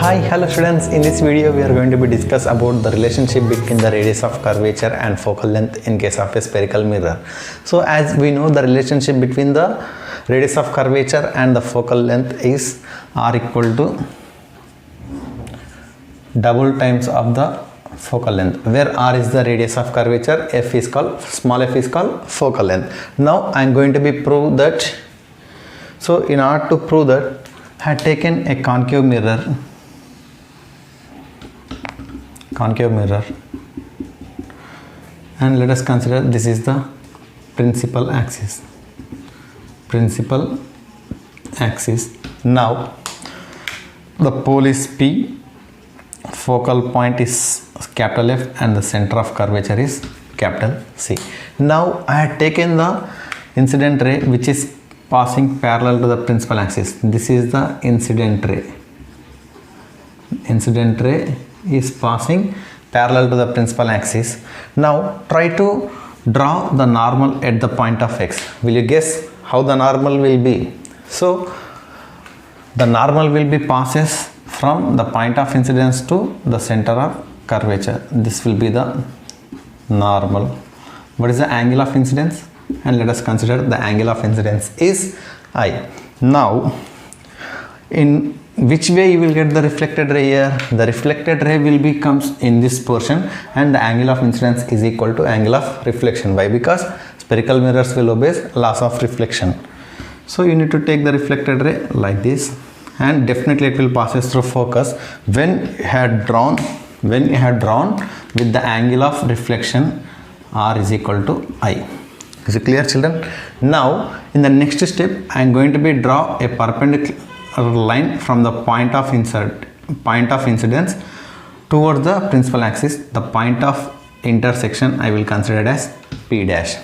Hi, hello students. In this video we are going to be discuss about the relationship between the radius of curvature and focal length in case of a spherical mirror. So as we know, the relationship between the radius of curvature and the focal length is r equal to double times of the focal length, where r is the radius of curvature, small f is called focal length. Now I am going to be prove that. So in order to prove that, I had taken a concave mirror and let us consider this is the principal axis. Now the pole is P, focal point is capital F, and the center of curvature is capital C. Now I had taken the incident ray which is passing parallel to the principal axis. This is the incident ray. Incident ray is passing parallel to the principal axis. Now try to draw the normal at the point of X. Will you guess how the normal will be? So the normal will be passes from the point of incidence to the center of curvature. This will be the normal. What is the angle of incidence? And let us consider the angle of incidence is I. Now in which way you will get the reflected ray here? The reflected ray will be comes in this portion, and the angle of incidence is equal to angle of reflection. Why? Because spherical mirrors will obey laws of reflection. So you need to take the reflected ray like this, and definitely it will passes through focus when you had drawn with the angle of reflection r is equal to I. Is it clear, children? Now in the next step I am going to be draw a perpendicular line from the point of incidence towards the principal axis. The point of intersection I will consider as P dash.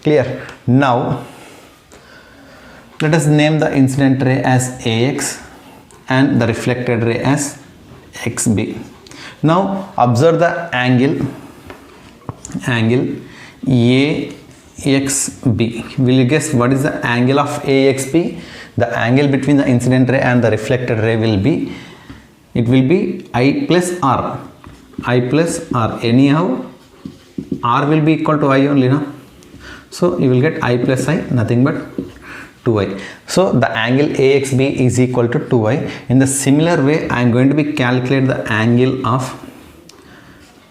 Clear? Now let us name the incident ray as AX and the reflected ray as XB. Now observe the angle AXB. Will you guess what is the angle of AXB? The angle between the incident ray and the reflected ray will be, it will be I plus R. Anyhow R will be equal to I only, no? So you will get I plus I, nothing but 2I. So the angle AXB is equal to 2I. In the similar way I am going to be calculate the angle of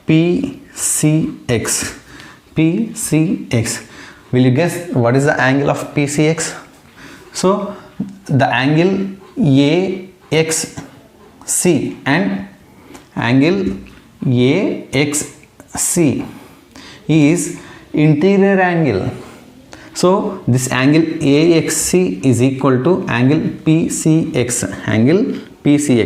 PCX. Will you guess what is the angle of PCX? So the angle AXC and angle AXC is interior angle. So this angle AXC is equal to angle PCX.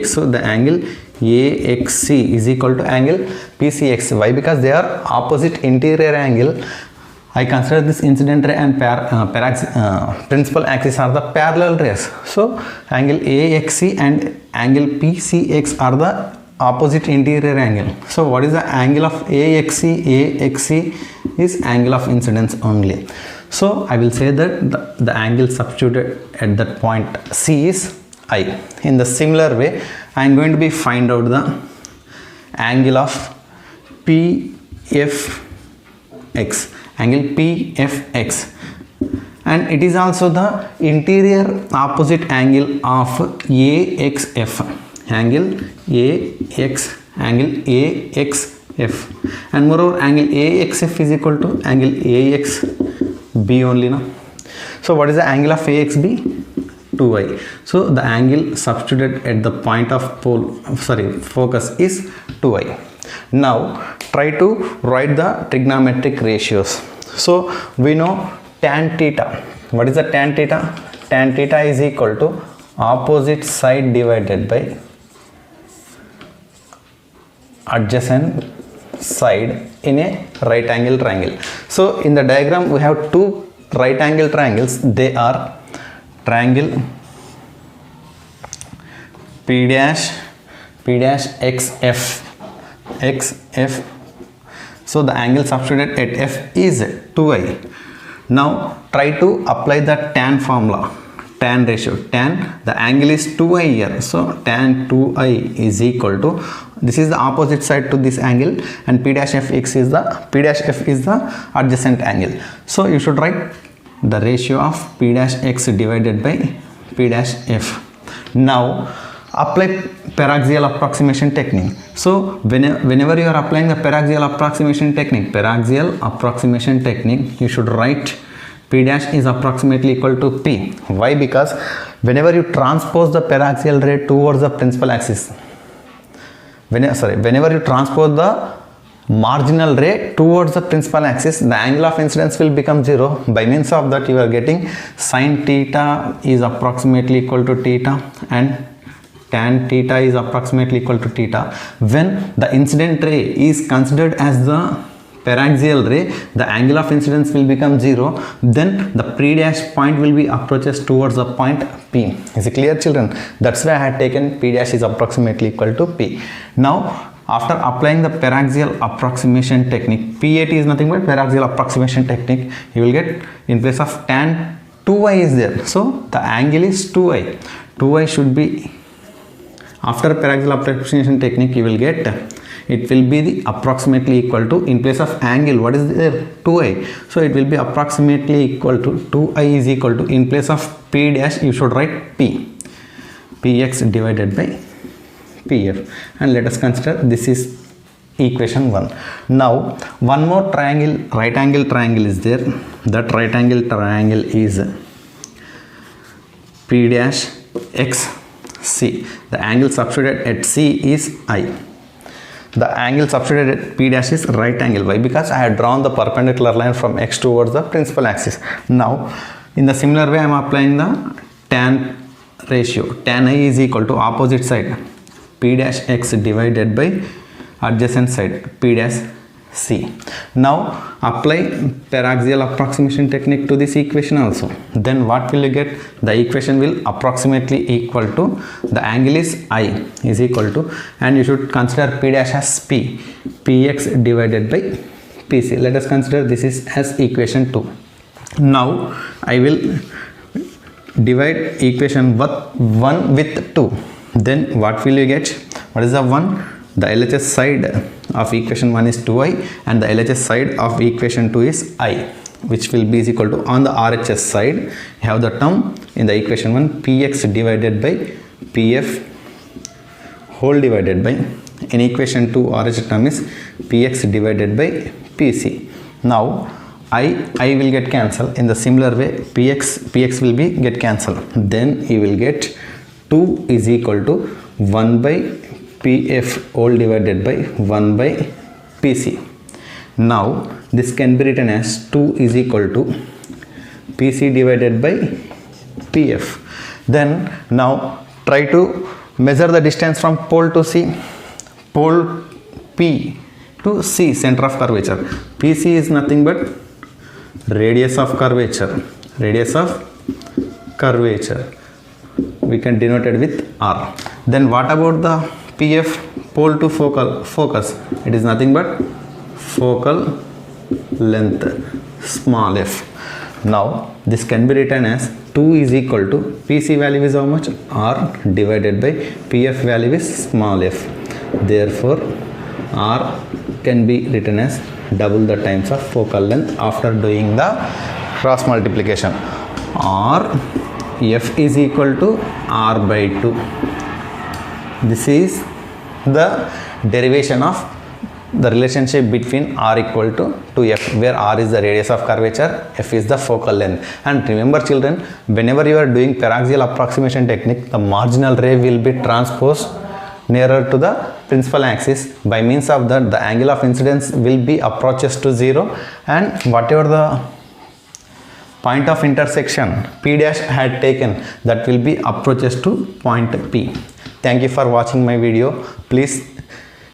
So the angle AXC is equal to angle PCX. Why? Because they are opposite interior angle. I consider this incident ray and principal axis are the parallel rays. So angle AXC and angle PCX are the opposite interior angle. So what is the angle of AXC? AXC is angle of incidence only. So I will say that the angle substituted at that point C is I. In the similar way I am going to be find out the angle of PFX. Angle PFX, and it is also the interior opposite angle of AXF. Angle AXF, and moreover angle AXF is equal to angle AXB only, no? So what is the angle of AXB? 2I. So the angle substituted at the point of focus is 2I. Now try to write the trigonometric ratios. So we know tan theta. What is the tan theta? Tan theta is equal to opposite side divided by adjacent side in a right angle triangle. So in the diagram we have two right angle triangles. They are triangle P dash XF. So the angle substituted at F is 2I. Now try to apply the tan formula. tan ratio. Tan, the angle is 2i here, so tan 2i is equal to, this is the opposite side to this angle, and p dash f is the adjacent angle. So you should write the ratio of p dash x divided by p dash f. Now apply paraxial approximation technique. So whenever you are applying the paraxial approximation technique, you should write p dash is approximately equal to p. Why? Because whenever you transpose the paraxial ray towards the principal axis, whenever you transpose the marginal ray towards the principal axis, the angle of incidence will become 0. By means of that, you are getting sin theta is approximately equal to theta and tan theta is approximately equal to theta. When the incident ray is considered as the paraxial ray, the angle of incidence will become 0. Then the p dash point will be approaches towards the point P. Is it clear, children? That's why I had taken p dash is approximately equal to P. Now after applying the paraxial approximation technique, P8 is nothing but paraxial approximation technique, you will get in place of tan 2i is there, so the angle is 2i. 2i should be, after paraxial approximation technique, you will get, it will be the approximately equal to, in place of angle, what is there? 2i. So it will be approximately equal to 2i is equal to, in place of p dash you should write p, px divided by pf. And let us consider this is equation 1. Now one more triangle, right angle triangle is there. That right angle triangle is p dash x c. The angle substituted at c is I. The angle substituted at p dash is right angle. Why? Because I had drawn the perpendicular line from x towards the principal axis. Now in the similar way I am applying the tan ratio. Tan I is equal to opposite side p dash x divided by adjacent side p dash c. Now apply paraxial approximation technique to this equation also. Then what will you get? The equation will approximately equal to, the angle is I is equal to, and you should consider p dash as p, px divided by pc. Let us consider this is as equation 2. Now I will divide equation 1 with 2. Then what will you get? What is the 1? The LHS side of equation 1 is 2i and the LHS side of equation 2 is I, which will be is equal to, on the RHS side you have the term in the equation 1 px divided by pf whole divided by, in equation 2 RHS term is px divided by pc. Now I will get cancelled. In the similar way px will be get cancelled. Then you will get 2 is equal to 1 by pf whole divided by 1 by pc. Now this can be written as 2 is equal to pc divided by pf. Then now try to measure the distance from pole to c, pole p to c, center of curvature. pc is nothing but radius of curvature, we can denote it with r. Then what about the pf, pole to focus? It is nothing but focal length, small f. Now this can be written as 2 is equal to, pc value is how much? R divided by pf value is small f. Therefore r can be written as double the times of focal length after doing the cross multiplication. Or f is equal to r by 2. This is the derivation of the relationship between r equal to 2f, where r is the radius of curvature, f is the focal length. And remember children, whenever you are doing paraxial approximation technique, the marginal ray will be transposed nearer to the principal axis. By means of that, the angle of incidence will be approaches to 0, and whatever the point of intersection p dash had taken, that will be approaches to point P. Thank you for watching my video. Please